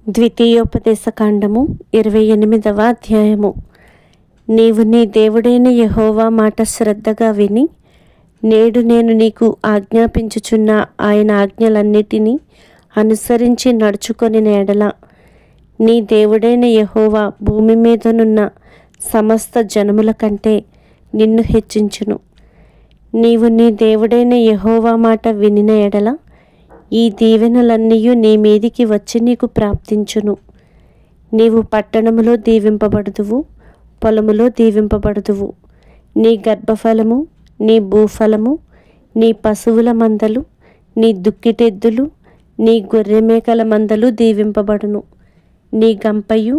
ద్వితీయోపదేశకాండము 28వ అధ్యాయము. నీవు నీ దేవుడైన యెహోవా మాట శ్రద్ధగా విని, నేడు నేను నీకు ఆజ్ఞాపించుచున్న ఆయన ఆజ్ఞలన్నిటినీ అనుసరించి నడుచుకొనిన ఎడల నీ దేవుడైన యెహోవా భూమి మీదనున్న సమస్త జనముల కంటే నిన్ను హెచ్చించును. నీవు నీ దేవుడైన యెహోవా మాట వినిన ఎడల ఈ దీవెనలన్నీయు నీ మీదికి వచ్చి నీకు ప్రాప్తించును. నీవు పట్టణములో దీవింపబడుదువు, పొలములో దీవింపబడుదువు. నీ గర్భఫలము, నీ భూఫలము, నీ పశువుల మందలు, నీ దుక్కిటెద్దులు, నీ గొర్రెమేకల మందలు దీవింపబడును. నీ గంపయు,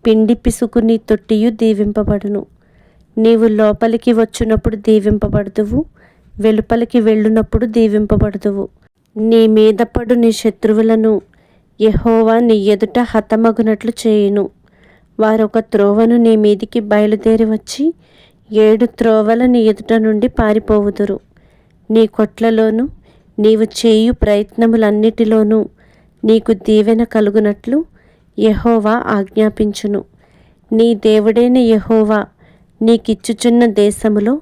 పిండి పిసుకు నీ తొట్టియు దీవింపబడును. నీవు లోపలికి వచ్చినప్పుడు దీవింపబడుదువు, వెలుపలికి వెళ్ళునప్పుడు దీవింపబడుదువు. నీ మీద పడు నీ శత్రువులను యెహోవా నీ ఎదుట హతమగునట్లు చేయును. వారొక త్రోవను నీ మీదికి బయలుదేరి వచ్చి 7 త్రోవల నీ ఎదుట నుండి పారిపోవుదురు. నీ కొట్లలోను నీవు చేయు ప్రయత్నములన్నిటిలోనూ నీకు దీవెన కలుగునట్లు యెహోవా ఆజ్ఞాపించును. నీ దేవుడైన యెహోవా నీకిచ్చుచున్న దేశములో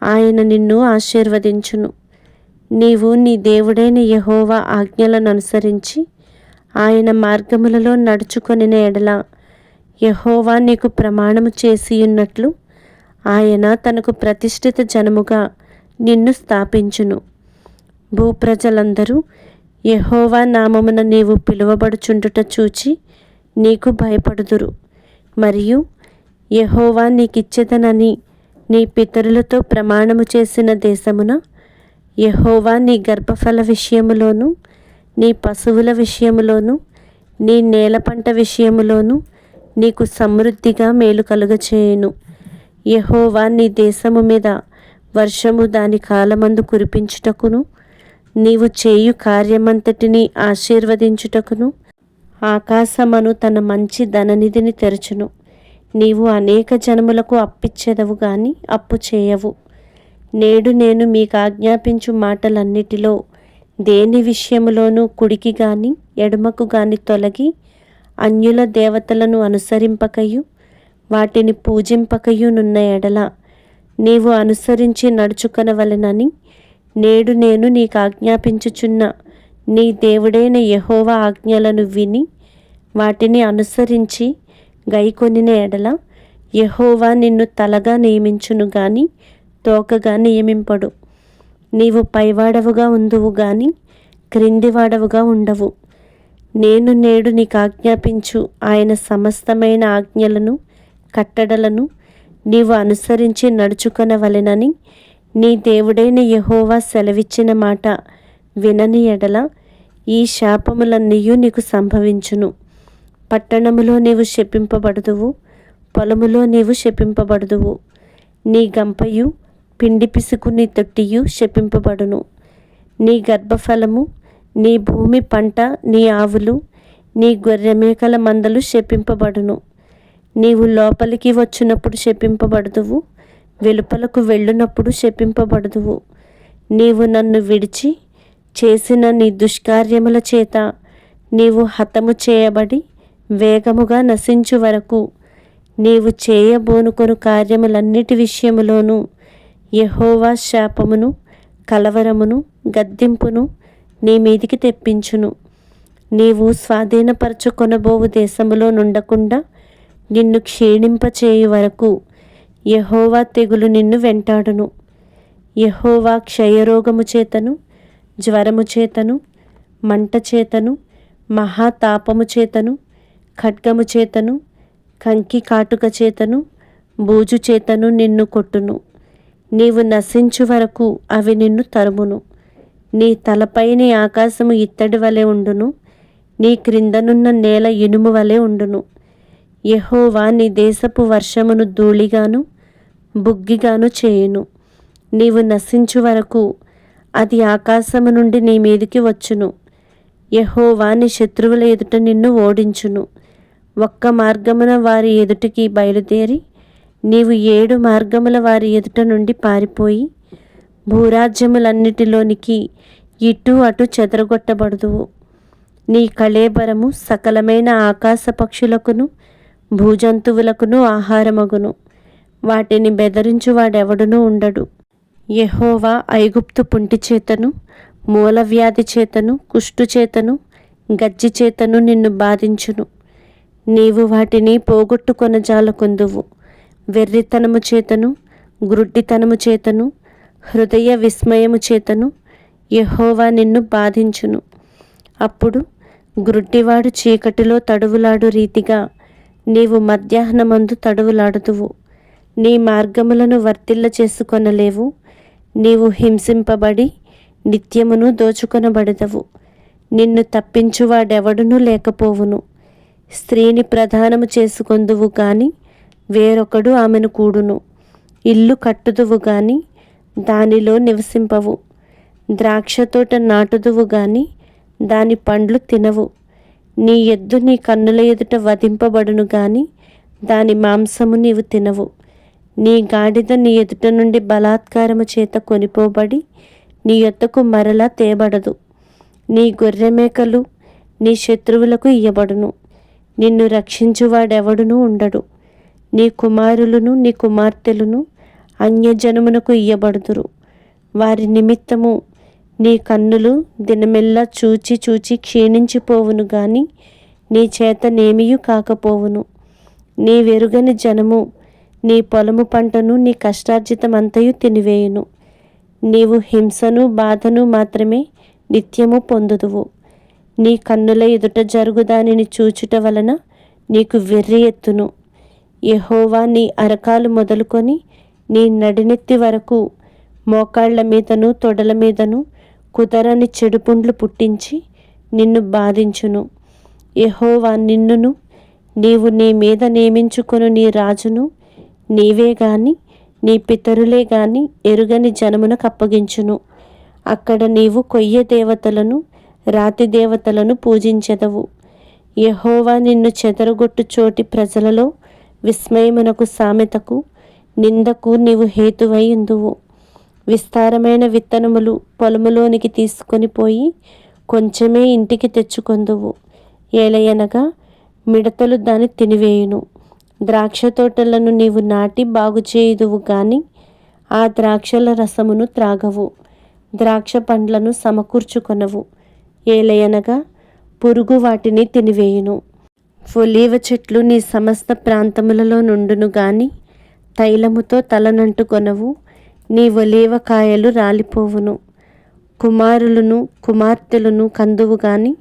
ఆయన నిన్ను ఆశీర్వదించును. నీవు నీ దేవుడైన యెహోవా ఆజ్ఞలను అనుసరించి ఆయన మార్గములలో నడుచుకొనిన ఎడల యెహోవా నీకు ప్రమాణము చేసియున్నట్లు ఆయన తనకు ప్రతిష్ఠిత జనముగా నిన్ను స్థాపించును. భూప్రజలందరూ యెహోవా నామమున నీవు పిలువబడుచుండుట చూచి నీకు భయపడుదురు. మరియు యెహోవా నీకిచ్చెదనని నీ పితరులతో ప్రమాణము చేసిన దేశమున యెహోవా నీ గర్భఫల విషయములోను, నీ పశువుల విషయములోను, నీ నేల పంట విషయములోను నీకు సమృద్ధిగా మేలు కలుగచేయును. యెహోవా నీ దేశము మీద వర్షము దాని కాలమందు కురిపించుటకును, నీవు చేయు కార్యమంతటిని ఆశీర్వదించుటకును ఆకాశమను తన మంచి ధననిధిని తెరచును. నీవు అనేక జనములకు అప్పిచ్చెదవు గాని అప్పు చేయవు. నేడు నేను మీకు ఆజ్ఞాపించు మాటలన్నిటిలో దేని విషయములోనూ కుడికి గాని ఎడమకు గాని తొలగి అన్యుల దేవతలను అనుసరింపకయు వాటిని పూజింపకయు నున్న ఎడల నీవు అనుసరించి నడుచుకొనవలెనని నేడు నేను నీకు ఆజ్ఞాపించుచున్న నీ దేవుడైన యెహోవా ఆజ్ఞలను విని వాటిని అనుసరించి గైకొనిన ఎడల యెహోవా నిన్ను తలగా నియమించును గాని తోకగా నియమింపడు. నీవు పైవాడవుగా ఉందువు గాని క్రిందివాడవుగా ఉండవు. నేను నేడు నీకు ఆజ్ఞాపించు ఆయన సమస్తమైన ఆజ్ఞలను కట్టడలను నీవు అనుసరించి నడుచుకొనవలెనని నీ దేవుడైన యెహోవా సెలవిచ్చిన మాట వినని ఎడల ఈ శాపములన్నీయు నీకు సంభవించును. పట్టణములో నీవు శపింపబడుదువు, పొలములో నీవు శపింపబడుదువు. నీ గంపయు, పిండి పిసుకు నీ తొట్టియు శపింపబడును. నీ గర్భఫలము, నీ భూమి పంట, నీ ఆవులు, నీ గొర్రెమేకల మందలు శపింపబడును. నీవు లోపలికి వచ్చినప్పుడు శపింపబడుదువు, వెలుపలకు వెళ్ళునప్పుడు శపింపబడుదువు. నీవు నన్ను విడిచి చేసిన నీ దుష్కార్యముల చేత నీవు హతము చేయబడి వేగముగా నశించు వరకు నీవు చేయబోనుకొను కార్యములన్నిటి విషయములోనూ యెహోవా శాపమును, కలవరమును, గద్దింపును నీ మీదికి తెప్పించును. నీవు స్వాధీనపరచుకొనబోవు దేశములో నుండకుండా నిన్ను క్షీణింపచేయు వరకు యెహోవా తెగులు నిన్ను వెంటాడును. యెహోవా క్షయరోగము చేతను, జ్వరము చేతను, మంట చేతను, మహాతాపము చేతను, ఖడ్గము చేతను, కంకి కాటుక చేతను, బూజు చేతను నిన్ను కొట్టును. నీవు నశించు వరకు అవి నిన్ను తరుమును. నీ తలపైని ఆకాశము ఇత్తడి వలె ఉండును, నీ క్రిందనున్న నేల ఇనుము వలె ఉండును. యెహోవా నీ దేశపు వర్షమును ధూళిగాను బుగ్గిగాను చేయును. నీవు నశించు వరకు అది ఆకాశము నుండి నీ మీదికి వచ్చును. యెహోవా నీ శత్రువుల ఎదుట నిన్ను ఓడించును. ఒక్క మార్గమున వారి ఎదుటికి బయలుదేరి నీవు 7 మార్గముల వారి ఎదుట నుండి పారిపోయి భూరాజ్యములన్నిటిలోనికి ఇటు అటు చెదరగొట్టబడుదువు. నీ కళేబరము సకలమైన ఆకాశ పక్షులకును భూజంతువులకును ఆహారమగును. వాటిని బెదిరించువాడెవడునూ ఉండడు. యెహోవా ఐగుప్తు పుంటి చేతను, మూలవ్యాధి చేతను, కుష్టు చేతను, గజ్జి చేతను నిన్ను బాధించును. నీవు వాటిని పోగొట్టుకొనజాలకొందువు. వెర్రితనము చేతను, గ్రుడ్డితనము చేతను, హృదయ విస్మయము చేతను యెహోవా నిన్ను బాధించును. అప్పుడు గ్రుడ్డివాడు చీకటిలో తడువులాడు రీతిగా నీవు మధ్యాహ్నమందు తడువులాడుదువు. నీ మార్గములను వర్తిల్ల చేసుకొనలేవు. నీవు హింసింపబడి నిత్యమును దోచుకొనబడదవు. నిన్ను తప్పించువాడెవడునూ లేకపోవును. స్త్రీని ప్రధానము చేసుకొందువు గాని వేరొకడు ఆమెను కూడును. ఇల్లు కట్టుదువు గాని దానిలో నివసింపవు. ద్రాక్షతోట నాటుదువు గాని దాని పండ్లు తినవు. నీ ఎద్దు నీ కన్నుల ఎదుట వధింపబడును గాని దాని మాంసము నీవు తినవు. నీ గాడిద నీ ఎదుట నుండి బలాత్కారము చేత కొనిపోబడి నీ యొద్దకు మరలా తేబడదు. నీ గొర్రెమేకలు నీ శత్రువులకు ఇయ్యబడును. నిన్ను రక్షించువాడెవడునూ ఉండడు. నీ కుమారులను నీ కుమార్తెలను అన్యజనమునకు ఇయ్యబడుదురు. వారి నిమిత్తము నీ కన్నులు దినమెల్లా చూచి చూచి క్షీణించిపోవును గాని నీ చేతనేమియూ కాకపోవును. నీ వెరుగని జనము నీ పొలము పంటను నీ కష్టార్జితమంతయు తినివేయును. నీవు హింసను బాధను మాత్రమే నిత్యము పొందుదువు. నీ కన్నుల ఎదుట జరుగు దానిని చూచుట వలన నీకు వెర్రి ఎత్తును. యెహోవా నీ అరకాలు మొదలుకొని నీ నడినెత్తి వరకు మోకాళ్ల మీదను తొడల మీదను కుదరని చెడుపుండ్లు పుట్టించి నిన్ను బాధించును. యెహోవా నిన్నును నీవు నీ మీద నియమించుకొను నీ రాజును నీవే గాని నీ పితరులే గాని ఎరుగని జనమునకు అప్పగించును. అక్కడ నీవు కొయ్య దేవతలను రాతి దేవతలను పూజించెదవు. యెహోవా నిన్ను చెదరగొట్టు చోటి ప్రజలలో విస్మయమునకు సామెతకు నిందకు నీవు హేతువై ఉందువు. విస్తారమైన విత్తనములు పొలములోనికి తీసుకొని పోయి కొంచెమే ఇంటికి తెచ్చుకొందువు. ఏలయనగా మిడతలు దాన్ని తినివేయును. ద్రాక్ష తోటలను నీవు నాటి బాగు చేయుదువు గాని ఆ ద్రాక్షల రసమును త్రాగవు. ద్రాక్ష పండ్లను సమకూర్చుకొనవు. ఏలయనగా పురుగు వాటిని తినివేయును. ఒలీవ చెట్లు నీ సమస్త ప్రాంతములలో నుండును గాని తైలముతో తలనంటుకొనవు. నీ ఒలీవ కాయలు రాలిపోవును. కుమారులను కుమార్తెలను కందువు గాని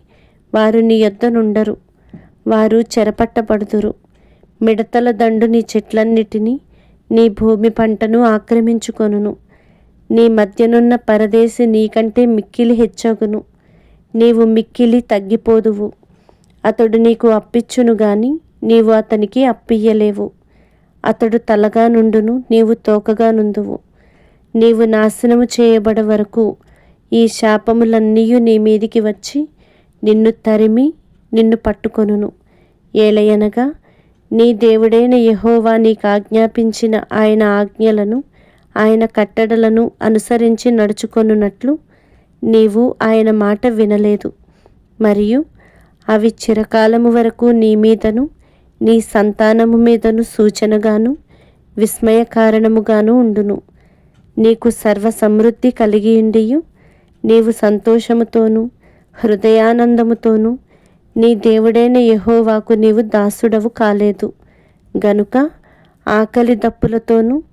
వారు నీ యొద్ద నుండరు. వారు చెరపట్టబడుదురు. మిడతల దండు నీ చెట్లన్నిటినీ నీ భూమి పంటను ఆక్రమించుకొనును. నీ మధ్యనున్న పరదేశి నీకంటే మిక్కిలి హెచ్చగును. నీవు మిక్కిలి తగ్గిపోదువు. అతడు నీకు అప్పిచ్చును గాని నీవు అతనికి అప్పియ్యలేవు. అతడు తలగా నుండును, నీవు తోకగా నుందువు. నీవు నాశనము చేయబడ వరకు ఈ శాపములన్నీయు నీ మీదికి వచ్చి నిన్ను తరిమి నిన్ను పట్టుకొనును. ఏలయనగా నీ దేవుడైన యెహోవా నీకు ఆజ్ఞాపించిన ఆయన ఆజ్ఞలను ఆయన కట్టడలను అనుసరించి నడుచుకొనున్నట్లు నీవు ఆయన మాట వినలేదు. మరియు అవి చిరకాలము వరకు నీ మీదను నీ సంతానము మీదను సూచనగాను విస్మయ కారణముగాను ఉండును. నీకు సర్వ సమృద్ధి కలిగియుండియు నీవు సంతోషముతోనూ హృదయానందముతోనూ నీ దేవుడైన యెహోవాకు నీవు దాసుడవు కాలేదు. గనుక ఆకలి దప్పులతోనూ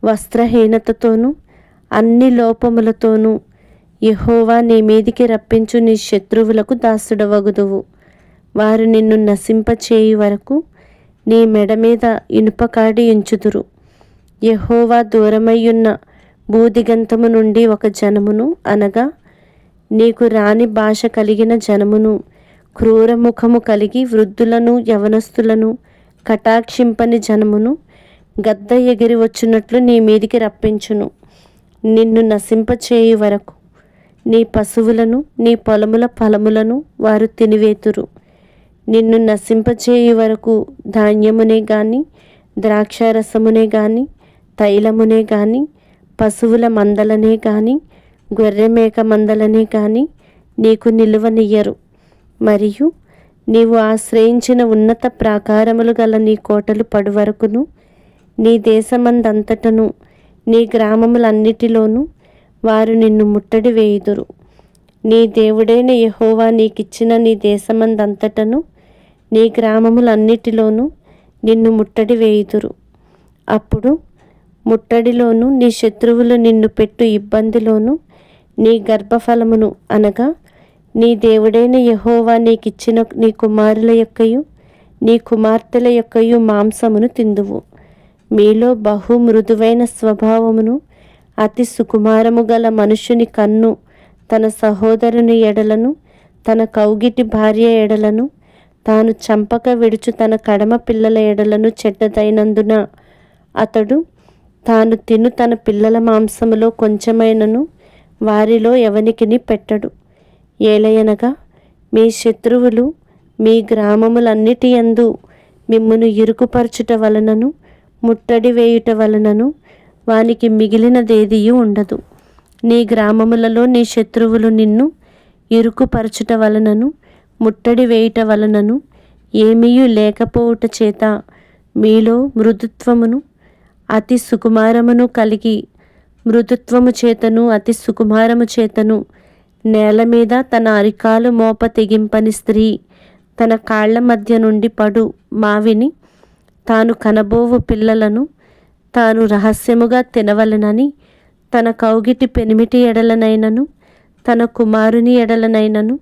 వస్త్రహీనతతోనూ అన్ని లోపములతోనూ యెహోవా నీ మీదికి రప్పించు నీ శత్రువులకు దాసుడవగుదువు. వారు నిన్ను నశింపచేయు వరకు నీ మెడ మీద ఇనుపకాడి ఉంచుదురు. యెహోవా దూరమయ్యున్న భూదిగంతము నుండి ఒక జనమును అనగా నీకు రాని భాష కలిగిన జనమును క్రూరముఖము కలిగి వృద్ధులను యవనస్తులను కటాక్షింపని జనమును గద్ద ఎగిరి వచ్చినట్లు నీ మీదికి రప్పించును. నిన్ను నశింపచేయు వరకు నీ పశువులను నీ పొలముల ఫలములను వారు తినివేతురు. నిన్ను నశింపచేయు వరకు ధాన్యమునే గాని ద్రాక్షారసమునే గాని తైలమునే గాని పశువుల మందలనే గాని గొర్రెమేక మందలనే గాని నీకు నిలువనియ్యరు. మరియు నీవు ఆశ్రయించిన ఉన్నత ప్రాకారములు గల నీ కోటలు పడువరకును, నీ దేశమందంతటను, నీ గ్రామములన్నిటిలోనూ వారు నిన్ను ముట్టడి వేయుదురు. నీ దేవుడైన యెహోవా నీకిచ్చిన నీ దేశమందంతటను, నీ గ్రామములన్నిటిలోనూ నిన్ను ముట్టడి వేయుదురు. అప్పుడు ముట్టడిలోను, నీ శత్రువులు నిన్ను పెట్టు ఇబ్బందిలోను, నీ గర్భఫలమును అనగా నీ దేవుడైన యెహోవా నీకిచ్చిన నీ కుమారుల యొక్కయు నీ కుమార్తెల యొక్కయు మాంసమును తిందువు. మీలో బహు మృదువైన స్వభావమును అతి సుకుమారము గల మనుష్యుని కన్ను తన సహోదరుని ఎడలను, తన కౌగిటి భార్య ఎడలను, తాను చంపక విడుచు తన కడమ పిల్లల ఎడలను చెడ్డదైనందున అతడు తాను తిను తన పిల్లల మాంసములో కొంచెమైనను వారిలో ఎవనికిని పెట్టడు. ఏలయనగా మీ శత్రువులు మీ గ్రామములన్నిటి యందు మిమ్మును ఇరుకుపరచుట వలనను ముట్టడి వేయుట వలనను వానికి మిగిలినదేదియూ ఉండదు. నీ గ్రామములలో నీ శత్రువులు నిన్ను ఇరుకుపరచుట వలనను ముట్టడి వేయుట వలనను ఏమీయూ లేకపోవుట చేత మీలో మృదుత్వమును అతి సుకుమారమును కలిగి, మృదుత్వము చేతను అతి సుకుమారము చేతను నేల మీద తన అరికాలు మోప తెగింపని స్త్రీ తన కాళ్ల మధ్య నుండి పడు మావిని, తాను కనబోవు పిల్లలను తాను రహస్యముగా తినవలెనని తన కౌగిటి పెనిమిటి ఎడలనైనను, తన కుమారుని ఎడలనైనను,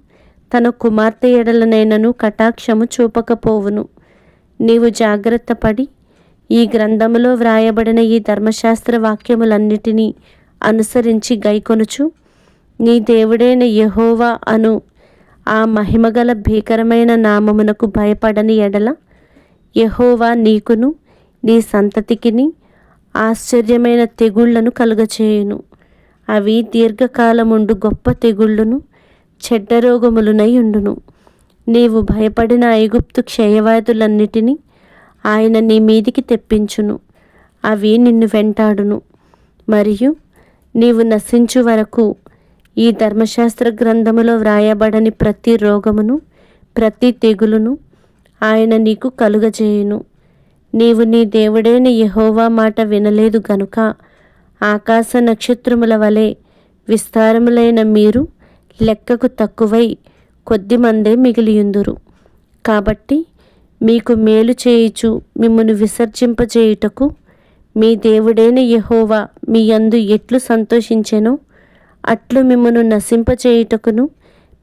తన కుమార్తె ఎడలనైనను కటాక్షము చూపకపోవును. నీవు జాగ్రత్తపడి ఈ గ్రంథములో వ్రాయబడిన ఈ ధర్మశాస్త్ర వాక్యములన్నిటినీ అనుసరించి గైకొనుచు నీ దేవుడైన యెహోవా అను ఆ మహిమగల భీకరమైన నామమునకు భయపడని ఎడల యెహోవా నీకును నీ సంతతికిని ఆశ్చర్యమైన తెగుళ్లను కలుగచేయును. అవి దీర్ఘకాలముండు గొప్ప తెగుళ్ళును చెడ్డ రోగములునై ఉండును. నీవు భయపడిన ఐగుప్తు క్షయవ్యాధులన్నిటినీ ఆయన నీ మీదికి తెప్పించును. అవి నిన్ను వెంటాడును. మరియు నీవు నశించు వరకు ఈ ధర్మశాస్త్ర గ్రంథములో వ్రాయబడని ప్రతి రోగమును ప్రతి తెగులును ఆయన నీకు కలుగజేయును. నీవు నీ దేవుడైన యెహోవా మాట వినలేదు గనుక ఆకాశ నక్షత్రముల వలె విస్తారములైన మీరు లెక్కకు తక్కువై కొద్దిమందే మిగిలియుందురు. కాబట్టి మీకు మేలు చేయుచు మిమ్మును విసర్జింపజేయుటకు మీ దేవుడైన యెహోవా మీ యందు ఎట్లు సంతోషించెనో అట్లు మిమ్మును నశింపచేయుటకును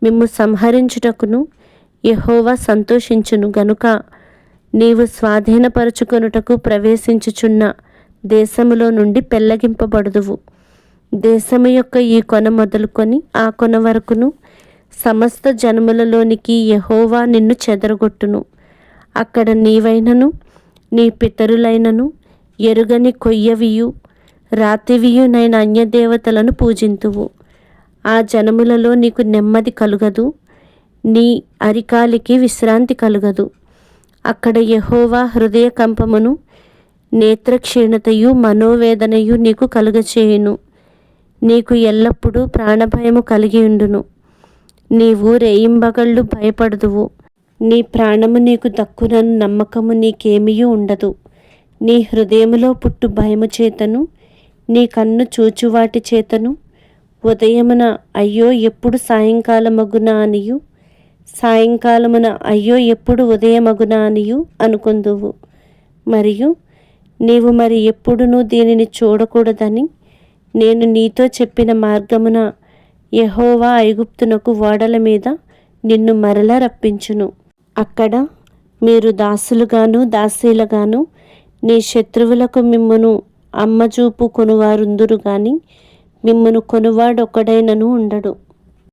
మిమ్ము సంహరించుటకును యెహోవా సంతోషించును గనుక నీవు స్వాధీనపరచుకొనుటకు ప్రవేశించుచున్న దేశములో నుండి పెళ్లగింపబడుదువు. దేశము యొక్క ఈ కొన మొదలుకొని ఆ కొన వరకును సమస్త జనములలోనికి యెహోవా నిన్ను చెదరగొట్టును. అక్కడ నీవైనను నీ పితరులైనను ఎరుగని కొయ్యవియు రాతివియునైన అన్యదేవతలను పూజింతువు. ఆ జనములలో నీకు నెమ్మది కలుగదు, నీ అరికాలికి విశ్రాంతి కలుగదు. అక్కడ యెహోవా హృదయ కంపమును నేత్రక్షీణతయు మనోవేదనయు నీకు కలుగచేయును. నీకు ఎల్లప్పుడూ ప్రాణభయము కలిగి ఉండును. నీవు రేయింబగళ్ళు భయపడుదువు. నీ ప్రాణము నీకు దక్కునను నమ్మకము నీకేమీయూ ఉండదు. నీ హృదయములో పుట్టు భయము చేతను నీ కన్ను చూచువాటి చేతను ఉదయమున అయ్యో ఎప్పుడు సాయంకాలమగునా అనియు సాయంకాలమున అయ్యో ఎప్పుడు ఉదయమగునా అనియు అనుకొందువు. మరియు నీవు మరి ఎప్పుడునూ దీనిని చూడకూడదని నేను నీతో చెప్పిన మార్గమున యెహోవా ఐగుప్తునకు ఓడల మీద నిన్ను మరల రప్పించును. అక్కడ మీరు దాసులుగాను దాసీలుగాను నీ శత్రువులకు మిమ్మును అమ్మజూపు కొనువారుందురు గాని మిమ్మును కొనువాడొక్కడైనను ఉండడు.